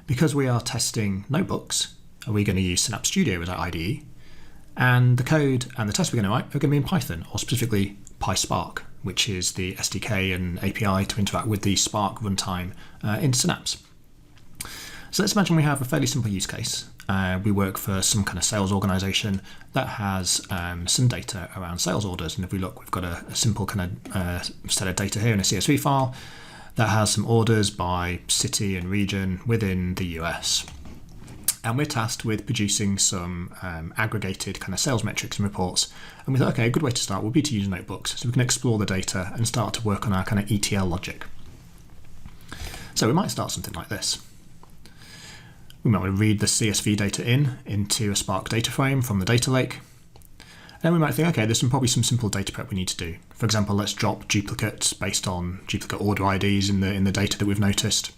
because we are testing notebooks, we're going to use Synapse Studio as our IDE, and the code and the tests we're going to write are going to be in Python, or specifically PySpark, which is the SDK and API to interact with the Spark runtime in Synapse. So let's imagine we have a fairly simple use case. We work for some kind of sales organization that has some data around sales orders. And if we look, we've got a simple kind of set of data here in a CSV file that has some orders by city and region within the US. And we're tasked with producing some aggregated kind of sales metrics and reports. And we thought, okay, a good way to start would be to use notebooks so we can explore the data and start to work on our kind of ETL logic. So we might start something like this. We might want to read the CSV data into a Spark data frame from the data lake. And we might think, okay, there's probably some simple data prep we need to do. For example, let's drop duplicates based on duplicate order IDs in the data that we've noticed.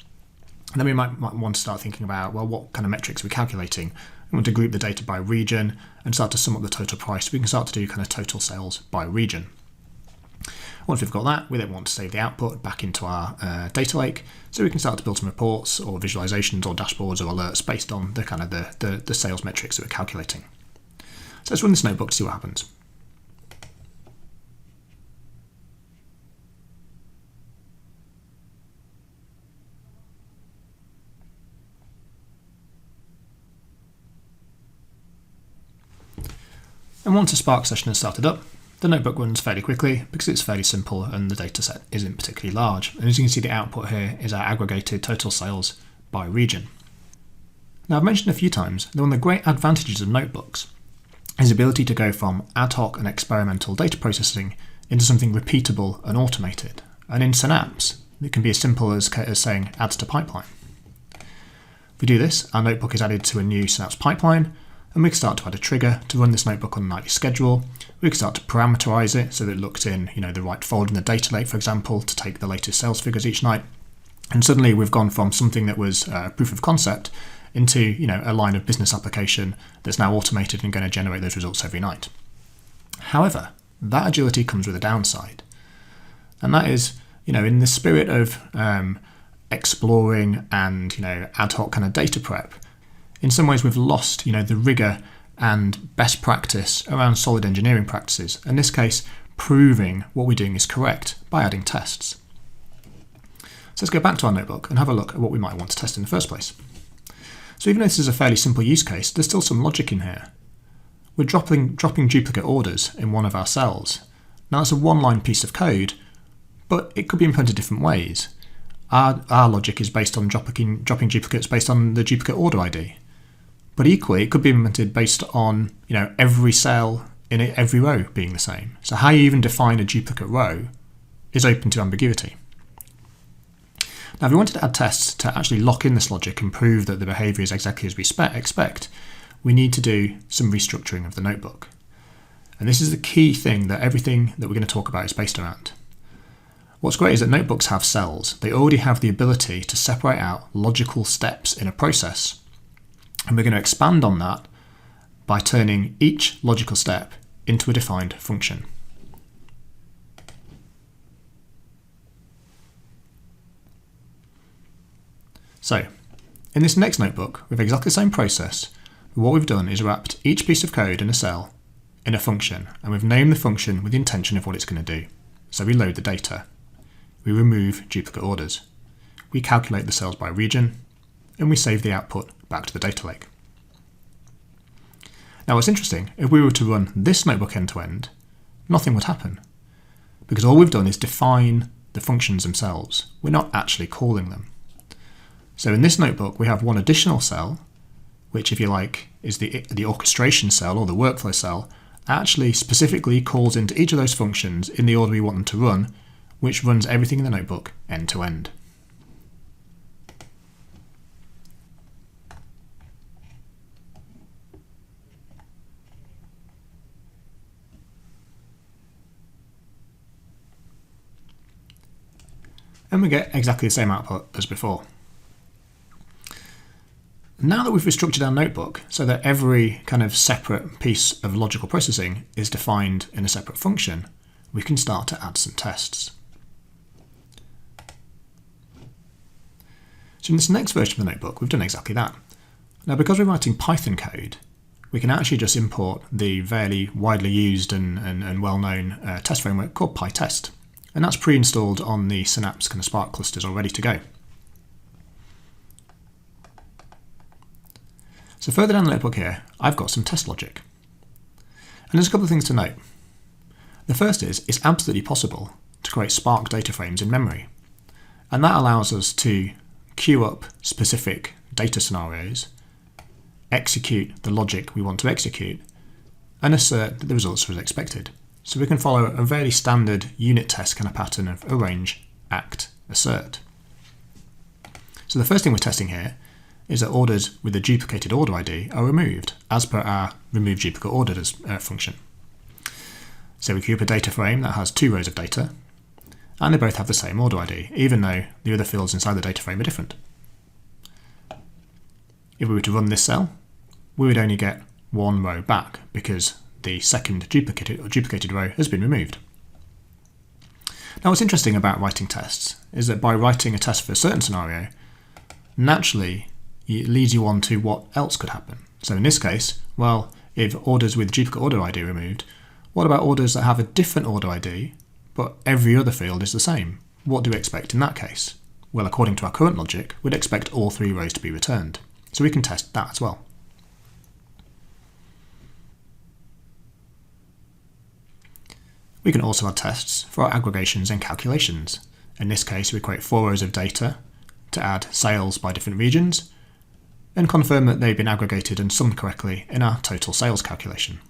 And then we might want to start thinking about, well, what kind of metrics are we calculating? We want to group the data by region and start to sum up the total price. We can start to do kind of total sales by region. Once we've got that, we then want to save the output back into our data lake, so we can start to build some reports or visualizations or dashboards or alerts based on the kind of the sales metrics that we're calculating. So let's run this notebook to see what happens. And once a Spark session has started up, the notebook runs fairly quickly because it's fairly simple and the data set isn't particularly large. And as you can see, the output here is our aggregated total sales by region. Now, I've mentioned a few times that one of the great advantages of notebooks is the ability to go from ad hoc and experimental data processing into something repeatable and automated. And in Synapse, it can be as simple as saying adds to pipeline. If we do this, our notebook is added to a new Synapse pipeline, and we can start to add a trigger to run this notebook on a nightly schedule. We can start to parameterize it so that it looks in the right folder in the data lake, for example, to take the latest sales figures each night. And suddenly we've gone from something that was proof of concept into a line of business application that's now automated and going to generate those results every night. However, that agility comes with a downside. And that is, in the spirit of exploring and ad hoc kind of data prep, in some ways we've lost the rigor and best practice around solid engineering practices. In this case, proving what we're doing is correct by adding tests. So let's go back to our notebook and have a look at what we might want to test in the first place. So even though this is a fairly simple use case, there's still some logic in here. We're dropping duplicate orders in one of our cells. Now that's a one-line piece of code, but it could be implemented different ways. Our logic is based on dropping duplicates based on the duplicate order ID. But equally, it could be implemented based on every cell in every row being the same. So how you even define a duplicate row is open to ambiguity. Now, if we wanted to add tests to actually lock in this logic and prove that the behavior is exactly as we expect, we need to do some restructuring of the notebook. And this is the key thing that everything that we're going to talk about is based around. What's great is that notebooks have cells. They already have the ability to separate out logical steps in a process. And we're going to expand on that by turning each logical step into a defined function. So, in this next notebook, we have exactly the same process, but what we've done is wrapped each piece of code in a cell in a function, and we've named the function with the intention of what it's going to do. So we load the data. We remove duplicate orders. We calculate the sales by region, and we save the output back to the data lake. Now what's interesting, if we were to run this notebook end to end, nothing would happen, because all we've done is define the functions themselves. We're not actually calling them. So in this notebook, we have one additional cell, which, if you like, is the orchestration cell or the workflow cell, actually specifically calls into each of those functions in the order we want them to run, which runs everything in the notebook end to end. And we get exactly the same output as before. Now that we've restructured our notebook so that every kind of separate piece of logical processing is defined in a separate function, we can start to add some tests. So in this next version of the notebook, we've done exactly that. Now, because we're writing Python code, we can actually just import the fairly widely used and well-known test framework called PyTest. And that's pre-installed on the Synapse kind of Spark clusters all ready to go. So further down the notebook here, I've got some test logic. And there's a couple of things to note. The first is, it's absolutely possible to create Spark data frames in memory. And that allows us to queue up specific data scenarios, execute the logic we want to execute, and assert that the results are as expected. So we can follow a very standard unit test kind of pattern of arrange, act, assert. So the first thing we're testing here is that orders with a duplicated order ID are removed as per our remove duplicate orders function. So we queue up a data frame that has two rows of data, and they both have the same order ID, even though the other fields inside the data frame are different. If we were to run this cell, we would only get one row back because the second duplicated row has been removed. Now what's interesting about writing tests is that by writing a test for a certain scenario, naturally it leads you on to what else could happen. So in this case, well, if orders with duplicate order ID are removed, what about orders that have a different order ID, but every other field is the same? What do we expect in that case? Well, according to our current logic, we'd expect all 3 rows to be returned. So we can test that as well. We can also add tests for our aggregations and calculations. In this case, we create 4 rows of data to add sales by different regions and confirm that they've been aggregated and summed correctly in our total sales calculation.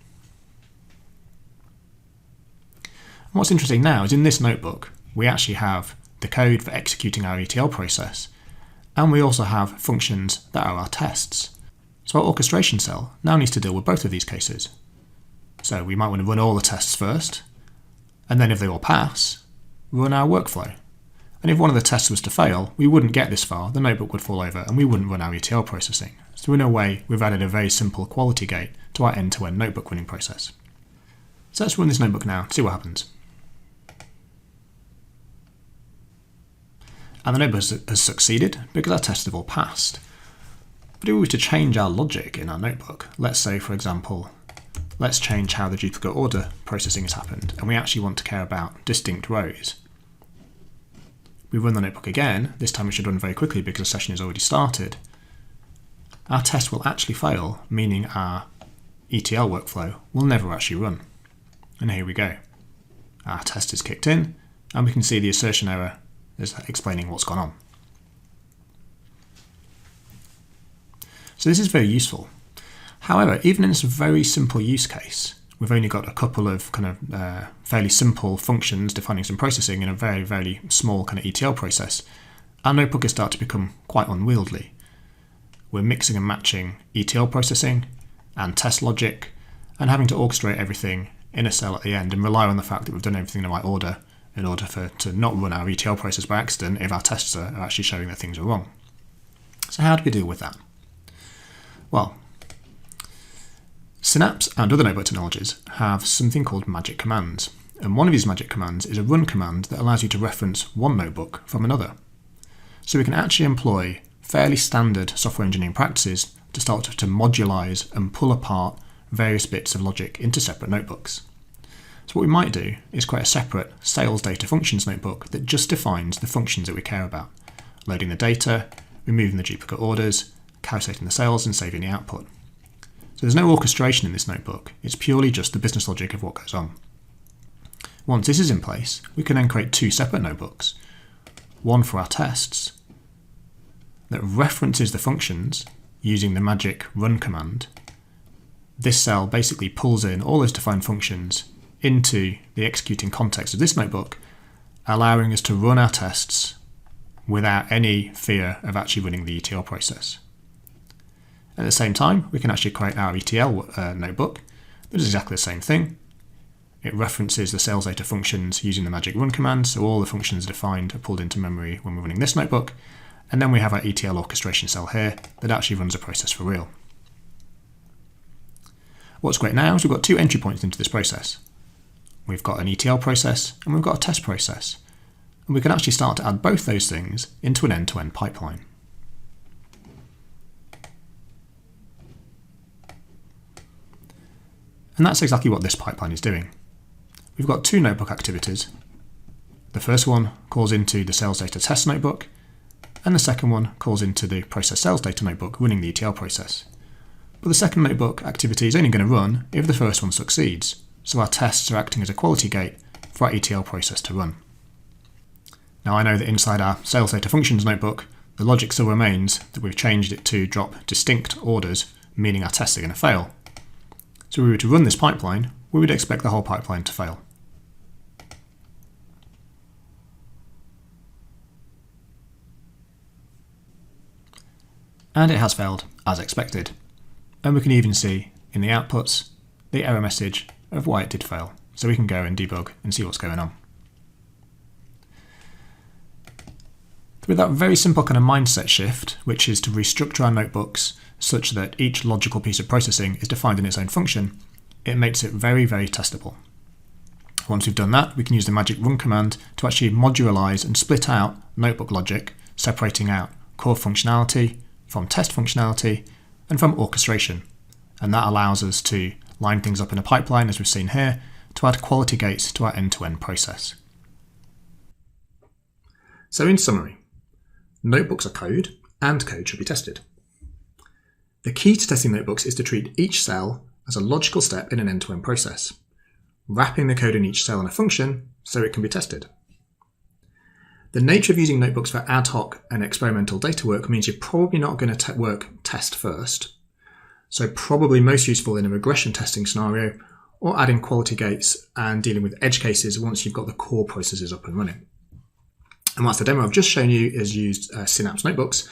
And what's interesting now is in this notebook, we actually have the code for executing our ETL process, and we also have functions that are our tests. So our orchestration cell now needs to deal with both of these cases. So we might want to run all the tests first, and then if they all pass, run our workflow. And if one of the tests was to fail, we wouldn't get this far, the notebook would fall over, and we wouldn't run our ETL processing. So in a way, we've added a very simple quality gate to our end-to-end notebook running process. So let's run this notebook now to see what happens. And the notebook has succeeded because our tests have all passed. But if we were to change our logic in our notebook, let's say, for example, let's change how the duplicate order processing has happened, and we actually want to care about distinct rows. We run the notebook again. This time we should run very quickly because the session is already started. Our test will actually fail, meaning our ETL workflow will never actually run. And here we go. Our test is kicked in, and we can see the assertion error is explaining what's gone on. So this is very useful. However, even in this very simple use case, we've only got a couple of fairly simple functions defining some processing in a very, very small kind of ETL process. Our notebook has started to become quite unwieldy. We're mixing and matching ETL processing and test logic and having to orchestrate everything in a cell at the end and rely on the fact that we've done everything in the right order in order to not run our ETL process by accident if our tests are actually showing that things are wrong. So how do we deal with that? Well, Synapse and other notebook technologies have something called magic commands, and one of these magic commands is a run command that allows you to reference one notebook from another. So we can actually employ fairly standard software engineering practices to start to modularize and pull apart various bits of logic into separate notebooks. So what we might do is create a separate sales data functions notebook that just defines the functions that we care about: loading the data, removing the duplicate orders, calculating the sales, and saving the output. So there's no orchestration in this notebook, it's purely just the business logic of what goes on. Once this is in place, we can then create 2 separate notebooks, one for our tests that references the functions using the magic run command. This cell basically pulls in all those defined functions into the executing context of this notebook, allowing us to run our tests without any fear of actually running the ETL process. At the same time, we can actually create our ETL notebook that is exactly the same thing. It references the sales data functions using the magic run command, so all the functions defined are pulled into memory when we're running this notebook, and then we have our ETL orchestration cell here that actually runs a process for real. What's great now is we've got 2 entry points into this process. We've got an ETL process and we've got a test process, and we can actually start to add both those things into an end-to-end pipeline. And that's exactly what this pipeline is doing. We've got 2 notebook activities. The first one calls into the sales data test notebook, and the second one calls into the process sales data notebook running the ETL process. But the second notebook activity is only going to run if the first one succeeds, so our tests are acting as a quality gate for our ETL process to run. Now I know that inside our sales data functions notebook, the logic still remains that we've changed it to drop distinct orders, meaning our tests are going to fail. So if we were to run this pipeline, we would expect the whole pipeline to fail. And it has failed, as expected. And we can even see in the outputs the error message of why it did fail. So we can go and debug and see what's going on. With that very simple kind of mindset shift, which is to restructure our notebooks such that each logical piece of processing is defined in its own function, it makes it very, very testable. once we've done that, we can use the magic run command to actually modularize and split out notebook logic, separating out core functionality from test functionality and from orchestration. And that allows us to line things up in a pipeline, as we've seen here, to add quality gates to our end-to-end process. So in summary, notebooks are code, and code should be tested. The key to testing notebooks is to treat each cell as a logical step in an end-to-end process, wrapping the code in each cell in a function so it can be tested. The nature of using notebooks for ad hoc and experimental data work means you're probably not going to work test first, so probably most useful in a regression testing scenario or adding quality gates and dealing with edge cases once you've got the core processes up and running. And whilst the demo I've just shown you is used Synapse notebooks,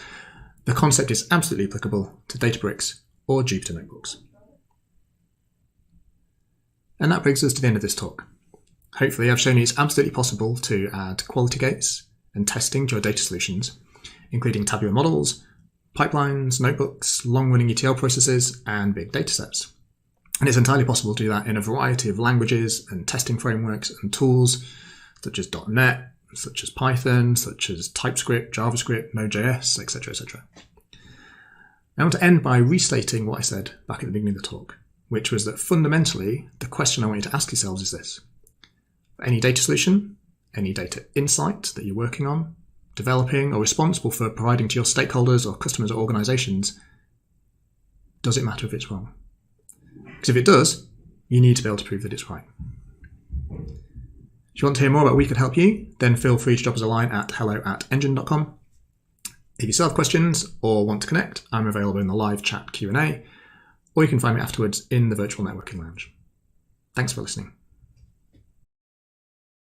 the concept is absolutely applicable to Databricks or Jupyter notebooks. And that brings us to the end of this talk. Hopefully I've shown you it's absolutely possible to add quality gates and testing to your data solutions, including tabular models, pipelines, notebooks, long-running ETL processes, and big datasets. And it's entirely possible to do that in a variety of languages and testing frameworks and tools, such as .NET, such as Python, such as TypeScript, JavaScript, Node.js, etc., etc. I want to end by restating what I said back at the beginning of the talk, which was that fundamentally, the question I want you to ask yourselves is this. For any data solution, any data insight that you're working on, developing, or responsible for providing to your stakeholders or customers or organizations, does it matter if it's wrong? Because if it does, you need to be able to prove that it's right. If you want to hear more about how we could help you, then feel free to drop us a line at hello@engine.com. If you still have questions or want to connect, I'm available in the live chat Q&A, or you can find me afterwards in the virtual networking lounge. Thanks for listening.